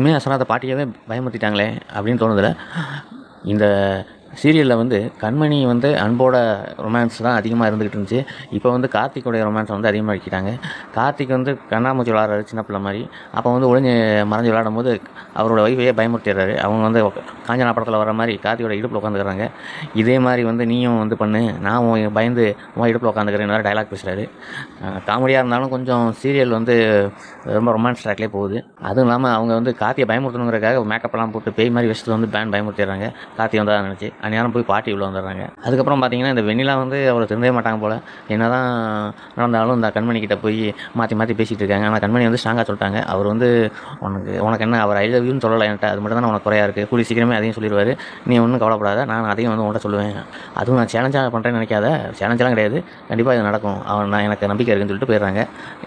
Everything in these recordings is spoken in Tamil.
உண்மையாக அசராத பாட்டியவே பயமுறுத்திட்டாங்களே அப்படின்னு தோணுதில்ல. இந்த சீரியலில் வந்து கண்மணி வந்து அன்போட ரொமான்ஸ் தான் அதிகமாக இருந்துகிட்டு இருந்துச்சு. இப்போ வந்து கார்த்திகோடைய ரொமான்ஸ் வந்து அதிகமாக ஆக்கிட்டாங்க. கார்த்திக் வந்து கண்ணாமூச்சி விளாட்றாரு சின்ன பிள்ளை மாதிரி. அப்போ வந்து ஒளிஞ்சு மறைஞ்சு விளாடும் போது அவரோட ஒய்ஃபையே பயமுறுத்திடுறாரு. அவங்க வந்து காஞ்சனா படத்தில் வர மாதிரி கார்த்தியோட இடுப்பில் உட்காந்துக்கிறாங்க. இதே மாதிரி வந்து நீயும் வந்து பண்ணு, நான் பயந்து உன் இடுப்பில் உட்காந்துக்கிறேன் டைலாக் பேசுகிறாரு. காமெடியாக இருந்தாலும் கொஞ்சம் சீரியல் வந்து ரொம்ப ரொமான்ஸ் ட்ராக்லேயே போகுது. அதுவும் இல்லாமல் அவங்க வந்து கார்த்தியை பயமுறுத்தணுங்கிறதுக்காக மேக்கப்லாம் போட்டு பேய் மாதிரி விஷயத்தில் வந்து பயமுறுத்திடுறாங்க. கார்த்தி வந்தால் நினச்சி அந்நேரம் போய் பாட்டி உள்ள வந்துடுறாங்க. அதுக்கப்புறம் பார்த்தீங்கன்னா இந்த வெண்ணிலா வந்து அவரை திருந்தவே மாட்டாங்க போல். என்ன தான் நடந்தாலும் இந்த கண்மணிக்கிட்ட போய் மாற்றி மாற்றி பேசிகிட்டு இருக்காங்க. ஆனால் கண்மணி வந்து ஸ்ட்ராங்காக சொல்லிட்டாங்க. அவர் வந்து உனக்கு என்ன, அவர் ஐ லவ் யூன்னு சொல்லலை என்கிட்ட, அது மட்டும் தான் உனக்கு குறையா இருக்குது, கூடி சீக்கிரமே அதையும் சொல்லிடுவார், நீ ஒன்றும் கவலைப்படாத, நான் அதையும் வந்து உன்கிட்ட சொல்லுவேன், அதுவும் நான் சேலஞ்சாக பண்ணுறேன்னு நினைக்காத, சேலஞ்செலாம் கிடையாது, கண்டிப்பாக இது நடக்கும், நான் எனக்கு நம்பிக்கை இருக்குன்னு சொல்லிட்டு போயிடுறாங்க.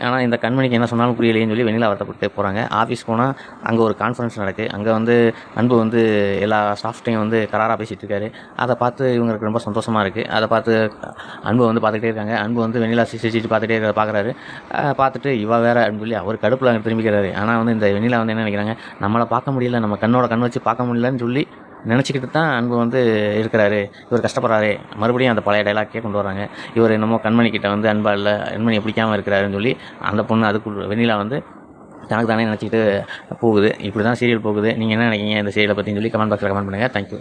ஆனால் இந்த கண்மணிக்கு என்ன சொன்னாலும் புரியலையேன்னு சொல்லி வெண்ணிலா வருத்தப்பட்டு போகிறாங்க. ஆஃபீஸ் போனால் அங்கே ஒரு கான்ஃபரன்ஸ் நடக்குது. அங்கே வந்து அன்பு வந்து எல்லா ஸ்டாஃப்டையும் வந்து கராராக பேசிகிட்டு இருக்காரு. அதை பார்த்து இவங்களுக்கு ரொம்ப சந்தோஷமாக இருக்குது. அதை பார்த்து அன்பு வந்து பார்த்துக்கிட்டே இருக்காங்க. அன்பு வந்து வெண்ணிலா சிரிச்சிட்டு பார்த்துட்டே பார்க்குறாரு. பார்த்துட்டு இவ வேற அப்படின்னு சொல்லி அவர் கடுப்பில் அங்கே திரும்பிக்கிறாரு. ஆனால் வந்து இந்த வெண்ணிலா வந்து என்ன நினைக்கிறாங்க, நம்மளை பார்க்க முடியல, நம்ம கண்ணோட கண் வச்சு பார்க்க முடியலன்னு சொல்லி நினச்சிக்கிட்டு தான் அன்பு வந்து இருக்கிறாரு, இவர் கஷ்டப்படுறாரு. மறுபடியும் அந்த பழைய டைலாக்கே கொண்டு வராங்க. இவர் என்னமோ கண்மணிக்கிட்ட வந்து அன்பா இல்லை, கண்மணியை பிடிக்காமல் இருக்கிறாருன்னு சொல்லி அந்த பொண்ணு அதுக்குள்ள வெண்ணிலா வந்து தனக்கு தானே நினச்சிக்கிட்டு போகுது. இப்படி தான் சீரியல் போகுது. நீங்கள் என்ன நினைக்கிங்க இந்த சீரியலை பற்றின்னு சொல்லி கமெண்ட் பாக்ஸில் கமெண்ட் பண்ணுங்கள். தேங்க்யூ.